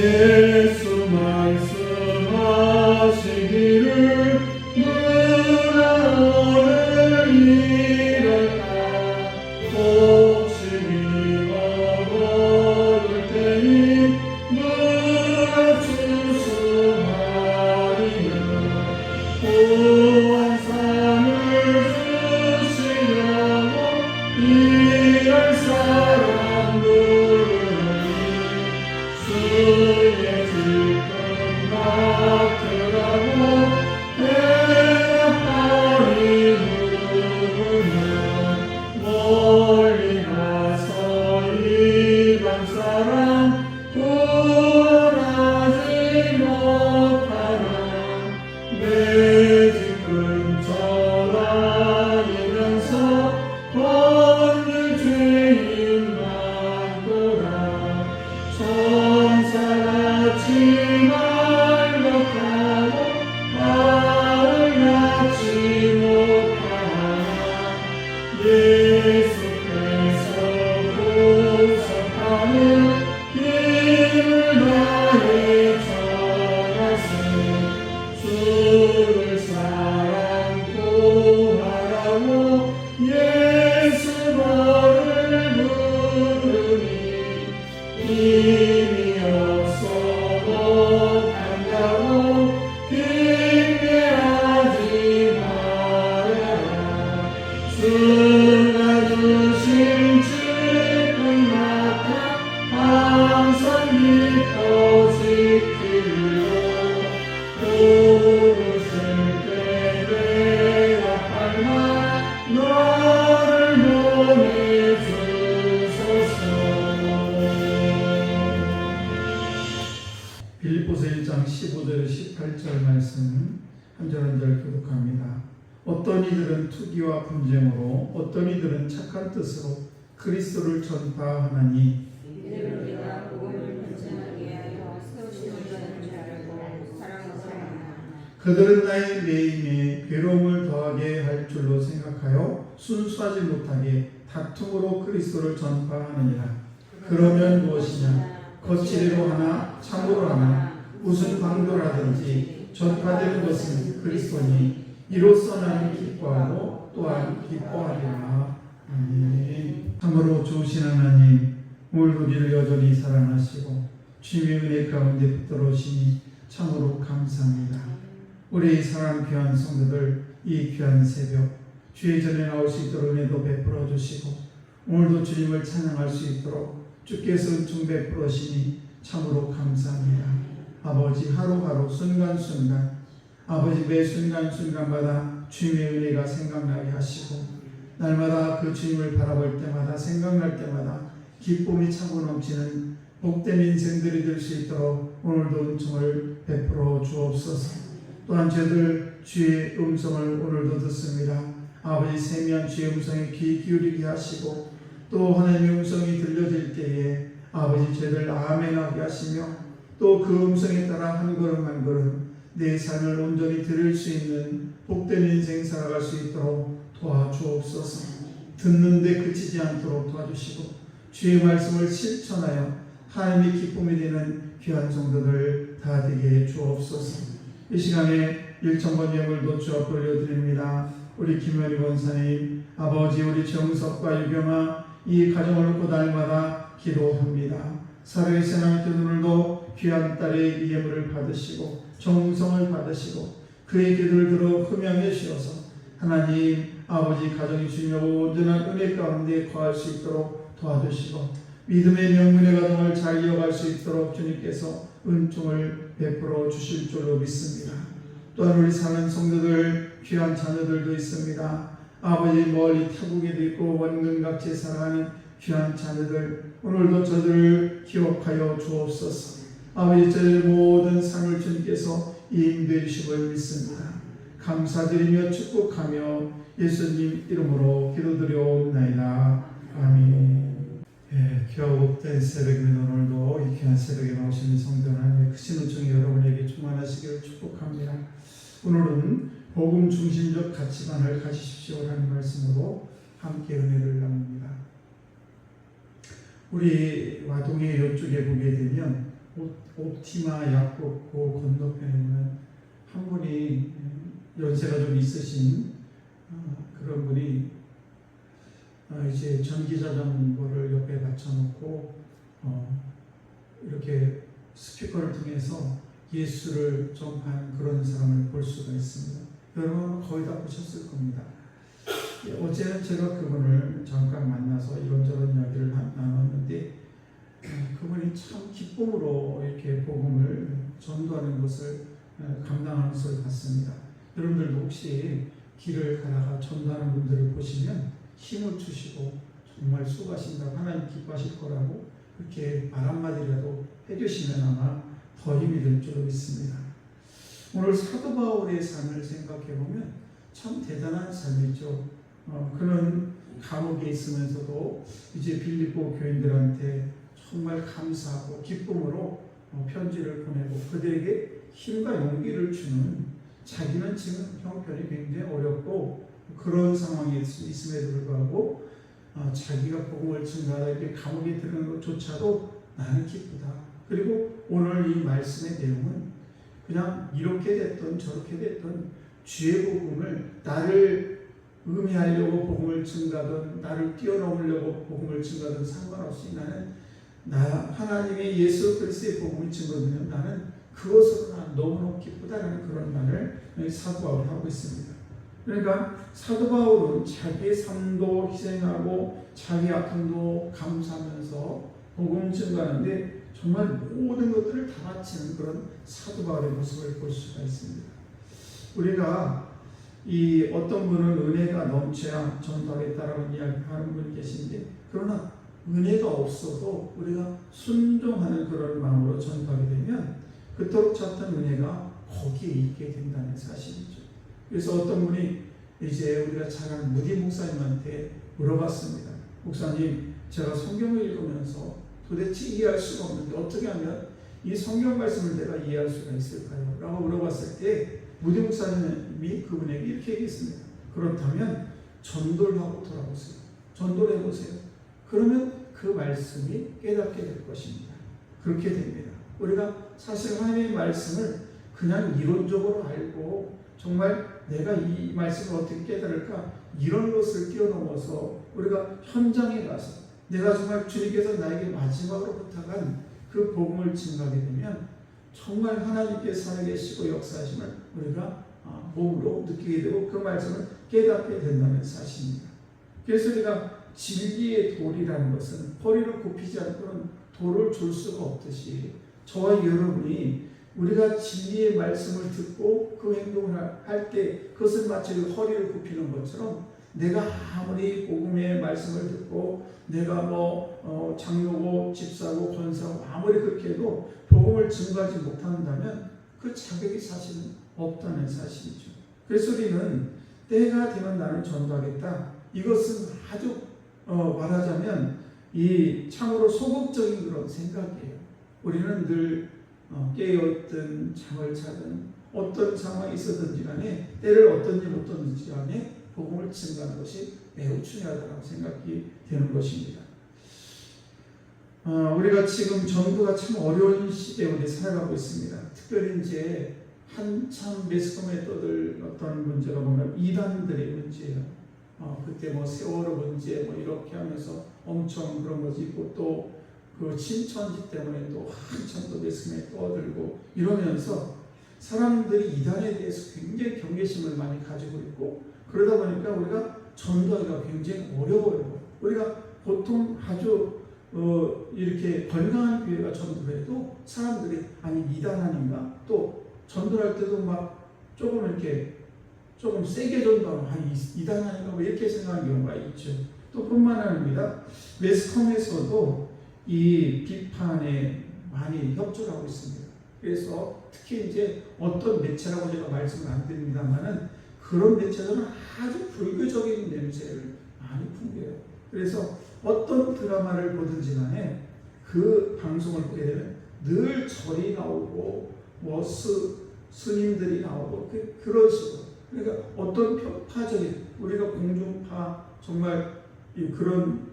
예수 말씀하시기를 누가 오늘 일어나 혹시 잃어버릴 테니 누가 주수하리요. 구원상을 주시려고 일할 사람들을 주의 질끈 맡으라고 대답하리누구며 멀리 가서 이방 사람 구원하지 못하나 내 집 근처 다니면서 번질 죄인 많도다. 천사같이 말못하고 말같이 못하나 예수께서 구속하는 힘을 다해 전하세. 주를 사랑 구하라고 예수 너를 부르니 힘이 없어 못한다고 핑계하지 말아라. 주가 주신 질끈 맡아 항상 믿고 지키려. 부르실 때 대답할 말 너를 보내주소서. 빌립보서 1장 15절 18절 말씀 한 절 한 절 교독합니다. 어떤 이들은 투기와 분쟁으로 어떤 이들은 착한 뜻으로 그리스도를 전파하나니 이들은 우리가 복음을 전하게 하여 세우시는 줄 알고 사랑으로 사랑하나 그들은 나의 매임에 괴로움을 더하게 할 줄로 생각하여 순수하지 못하게 다툼으로 그리스도를 전파하느니라. 그러면 무엇이냐? 거칠이로 하나 참으로 하나 무슨 방도라든지 전파되는 것은 그리스도니 이로써 나는 기뻐하고 또한 기뻐하리라. 아멘. 참으로 좋으신 하나님, 오늘도 우리를 여전히 사랑하시고 주님의 은혜 가운데 붙들어오시니 참으로 감사합니다. 우리 사랑 귀한 성도들 이 귀한 새벽 주의 전에 나올 수 있도록 은혜도 베풀어 주시고 오늘도 주님을 찬양할 수 있도록 주께서 은총 베풀으시니 참으로 감사합니다. 아버지 하루하루 순간순간 아버지 매 순간순간마다 주님의 은혜가 생각나게 하시고 날마다 그 주님을 바라볼 때마다 생각날 때마다 기쁨이 차고 넘치는 복된 인생들이 될 수 있도록 오늘도 은총을 베풀어 주옵소서. 또한 저희들 주의 음성을 오늘도 듣습니다. 아버지 세미한 주의 음성에 귀 기울이게 하시고 또 하나님의 음성이 들려질 때에 아버지 저희들 아멘하게 하시며 또 그 음성에 따라 한 걸음 한 걸음 내 삶을 온전히 드릴 수 있는 복된 인생 살아갈 수 있도록 도와주옵소서. 듣는데 그치지 않도록 도와주시고 주의 말씀을 실천하여 하나님의 기쁨이 되는 귀한 성도들 다 되게 주옵소서. 이 시간에 일천번 예물도 주 앞에 올려드립니다. 우리 김현희 권사님, 아버지 우리 정석과 유경아 이 가정을 놓고 날마다 기도합니다. 살아계신 하나님께 오늘도 귀한 딸의 예물을 받으시고 정성을 받으시고 그의 기도를 들어 흠양해 주셔서 하나님 아버지 가정이 주님의 온전한 은혜 가운데 거할 수 있도록 도와주시고 믿음의 명문의 가정을 잘 이어갈 수 있도록 주님께서 은총을 베풀어 주실 줄로 믿습니다. 또한 우리 사는 성도들 귀한 자녀들도 있습니다. 아버지 멀리 타국에도 있고 원근각지에 살아가는 귀한 자녀들 오늘도 저들을 기억하여 주옵소서. 아버지 저들 모든 삶을 주님께서 인도해 주심을 믿습니다. 감사드리며 축복하며 예수님 이름으로 기도드려옵나이다. 아멘. 귀하고 복된 새벽입니다. 오늘도 이 귀한 새벽에 나오시는 성도 하나님의 크신 은총이 여러분에게 충만하시기를 축복합니다. 오늘은 복음 중심적 가치관을 가지십시오라는 말씀으로 함께 은혜를 나눕니다. 우리 와동의 이쪽에 보게 되면 옵티마 약국고 건너편에 보면 한 분이 연세가 좀 있으신 그런 분이 이제 전기 자전거를 옆에 받쳐놓고 이렇게 스피커를 통해서 예수를 전파하는 그런 사람을 볼 수가 있습니다. 여러분 거의 다 보셨을 겁니다. 어제는 제가 그분을 잠깐 만나서 이런저런 이야기를 나눴는데 그분이 참 기쁨으로 이렇게 복음을 전도하는 것을 감당하는 것을 봤습니다. 여러분들도 혹시 길을 가다가 전도하는 분들을 보시면 힘을 주시고 정말 수고하신다고 하나님 기뻐하실 거라고 그렇게 말 한마디라도 해주시면 아마 더 힘이 될 줄 믿습니다. 오늘 사도 바울의 삶을 생각해 보면 참 대단한 삶이죠. 그는 감옥에 있으면서도 이제 빌립보 교인들한테 정말 감사하고 기쁨으로 편지를 보내고 그들에게 힘과 용기를 주는, 자기는 지금 형편이 굉장히 어렵고 그런 상황에 있음에도 불구하고 자기가 복음을 증거하다 이렇게 감옥에 들어가는 것조차도 나는 기쁘다. 그리고 오늘 이 말씀의 내용은 그냥 이렇게 됐든 저렇게 됐든 주의 복음을 나를 의미하려고 복음을 증가하든 나를 뛰어넘으려고 복음을 증가하든 상관없이 나는 하나님의 예수 그리스도의 복음을 증거하면 나는 그것으로 난 너무너무 기쁘다라는 그런 말을 사도 바울이 하고 있습니다. 그러니까 사도 바울은 자기의 삶도 희생하고 자기 아픔도 감사하면서 복음 증거하는데 정말 모든 것들을 다 바치는 그런 사도 바울의 모습을 볼 수가 있습니다. 우리가 이 어떤 분은 은혜가 넘쳐야 전도하겠다라고 이야기하는 분이 계신데, 그러나 은혜가 없어도 우리가 순종하는 그런 마음으로 전도하게 되면 그토록 찾던 은혜가 거기에 있게 된다는 사실이죠. 그래서 어떤 분이 이제 우리가 잘 아는 무디 목사님한테 물어봤습니다. 목사님, 제가 성경을 읽으면서 도대체 이해할 수가 없는데 어떻게 하면 이 성경 말씀을 내가 이해할 수가 있을까요? 라고 물어봤을 때 무디 목사님이 그분에게 이렇게 얘기했습니다. 그렇다면 전도를 하고 돌아보세요. 전도를 해보세요. 그러면 그 말씀이 깨닫게 될 것입니다. 그렇게 됩니다. 우리가 사실 하나님의 말씀을 그냥 이론적으로 알고 정말 내가 이 말씀을 어떻게 깨달을까, 이런 것을 뛰어넘어서 우리가 현장에 가서 내가 정말 주님께서 나에게 마지막으로 부탁한 그 복음을 증거하게 되면 정말 하나님께 살아계시고 역사하심을 우리가 몸으로 느끼게 되고 그 말씀을 깨닫게 된다는 사실입니다. 그래서 우리가 진리의 돌이라는 것은 허리를 굽히지 않고는 돌을 줄 수가 없듯이 저와 여러분이 우리가 진리의 말씀을 듣고 그 행동을 할 때 그것을 마치 허리를 굽히는 것처럼 내가 아무리 복음의 말씀을 듣고 내가 장로고 집사고 권사고 아무리 그렇게 해도 복음을 증거하지 못한다면 그 자격이 사실은 없다는 사실이죠. 그래서 우리는 때가 되면 나는 전도하겠다. 이것은 아주 말하자면 이 참으로 소극적인 그런 생각이에요. 우리는 늘 깨어있든 잠을 자든 어떤 상황이 있었든지 간에 때를 어떤 일 어떤지 간에 복음을 증거하는 것이 매우 중요하다고 생각이 되는 것입니다. 우리가 지금 전도가 참 어려운 시대에 우리 살아가고 있습니다. 특별히 이제 한참 매스컴에 떠들 어떤 문제가 보면 이단들의 문제예요. 그때 세월호 문제 이렇게 하면서 엄청 그런 것이 있고 또 그 신천지 때문에 또 한참 또 매스컴에 떠들고 이러면서 사람들이 이단에 대해서 굉장히 경계심을 많이 가지고 있고 그러다 보니까 우리가 전도하기가 굉장히 어려워요. 우리가 보통 아주 이렇게 건강한 교회가 전도를 해도 사람들이 아니 이단 아닌가, 또 전도할 때도 막 조금 이렇게 조금 세게 전도하면 아니 이단 아닌가 이렇게 생각하는 경우가 있죠. 또 뿐만 아니라 매스컴에서도 이 비판에 많이 협조를 하고 있습니다. 그래서 특히 이제 어떤 매체라고 제가 말씀을 안 드립니다만은 그런 매체들은 아주 불교적인 냄새를 많이 풍겨요. 그래서 어떤 드라마를 보든지 간에 그 방송을 보게 되면 늘 절이 나오고 스님들이 나오고 그런 식으로, 그러니까 어떤 편파적인 우리가 공중파 정말 그런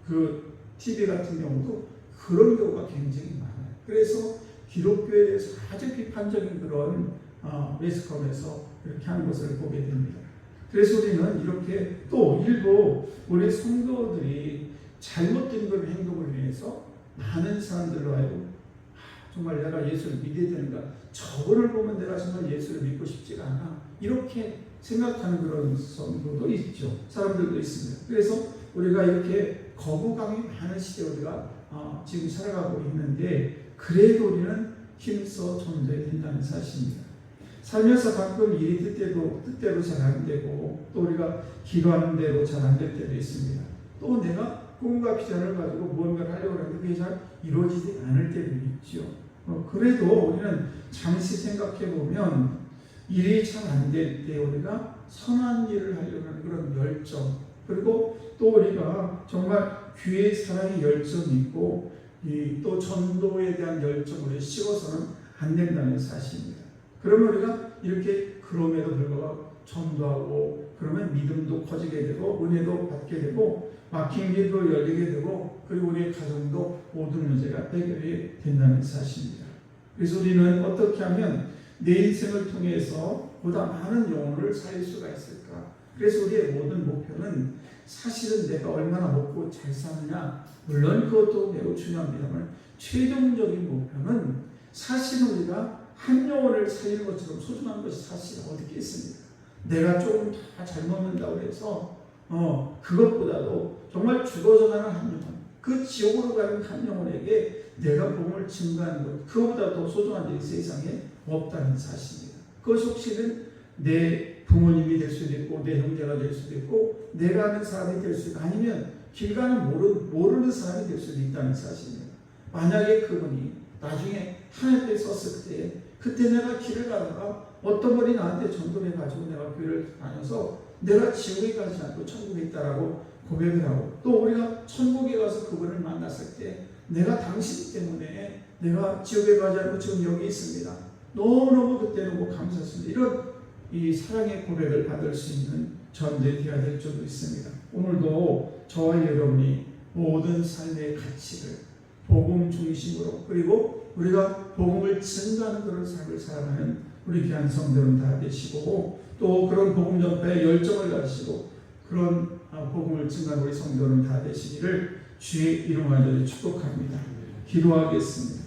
그 TV 같은 경우도 그런 경우가 굉장히 많아요. 그래서 기독교에 대해서 아주 비판적인 그런 매스컴에서 이렇게 하는 것을 보게 됩니다. 그래서 우리는 이렇게 또 일부 우리 성도들이 잘못된 그런 행동을 위해서 많은 사람들로 하여금 정말 내가 예수를 믿어야 되는가, 저거를 보면 내가 정말 예수를 믿고 싶지가 않아, 이렇게 생각하는 그런 성도도 있죠. 사람들도 있습니다. 그래서 우리가 이렇게 거부감이 많은 시대에 우리가 지금 살아가고 있는데, 그래도 우리는 힘써 존재해야 된다는 사실입니다. 살면서 가끔 일이 뜻대로 잘 안 되고, 또 우리가 기도하는 대로 잘 안 될 때도 있습니다. 또 내가 꿈과 비전을 가지고 무언가를 하려고 하는데 그게 잘 이루어지지 않을 때도 있죠. 그래도 우리는 잠시 생각해 보면 일이 잘 안 될 때 우리가 선한 일을 하려고 하는 그런 열정, 그리고 또 우리가 정말 귀의 사랑의 열정이 있고 또 전도에 대한 열정을 식어서는 안 된다는 사실입니다. 그러면 우리가 이렇게 그럼에도 불구하고 전도하고 그러면 믿음도 커지게 되고 은혜도 받게 되고 막힌 길도 열리게 되고, 그리고 우리의 가정도 모든 문제가 해결이 된다는 사실입니다. 그래서 우리는 어떻게 하면 내 인생을 통해서 보다 많은 영혼을 살릴 수가 있을까? 그래서 우리의 모든 목표는 사실은 내가 얼마나 먹고 잘 사느냐, 물론 그것도 매우 중요합니다만 최종적인 목표는 사실은 우리가 한 영혼을 살리는 것처럼 소중한 것이 사실 어디 있습니까? 내가 조금 다 잘 먹는다고 해서 그것보다도 정말 죽어서 가는 한 영혼, 그 지옥으로 가는 한 영혼에게 내가 복음을 증거하는 것, 그것보다 더 소중한 일이 세상에 없다는 사실입니다. 그것이 혹시는 내 부모님이 될 수도 있고 내 형제가 될 수도 있고 내가 아는 사람이 될 수도 있고 아니면 길 가는 모르는 사람이 될 수도 있다는 사실입니다. 만약에 그분이 나중에 하나님께 섰을 때 그때 내가 길을 가다가 어떤 분이 나한테 전도를 해가지고 내가 교회를 다녀서 내가 지옥에 가지 않고 천국에 있다라고 고백을 하고, 또 우리가 천국에 가서 그분을 만났을 때 내가 당신 때문에 내가 지옥에 가지 않고 지금 여기 있습니다, 너무너무 그때 너무 감사했습니다, 이런 이 사랑의 고백을 받을 수 있는 전도에 되어야 될 줄도 있습니다. 오늘도 저와 여러분이 모든 삶의 가치를 복음 중심으로, 그리고 우리가 복음을 증거하는 그런 삶을 살아가는 우리 귀한 성도는 다 되시고, 또 그런 복음 전파에 열정을 가지시고 그런 복음을 증거하는 우리 성도는 다 되시기를 주의 이름으로 축복합니다. 기도하겠습니다.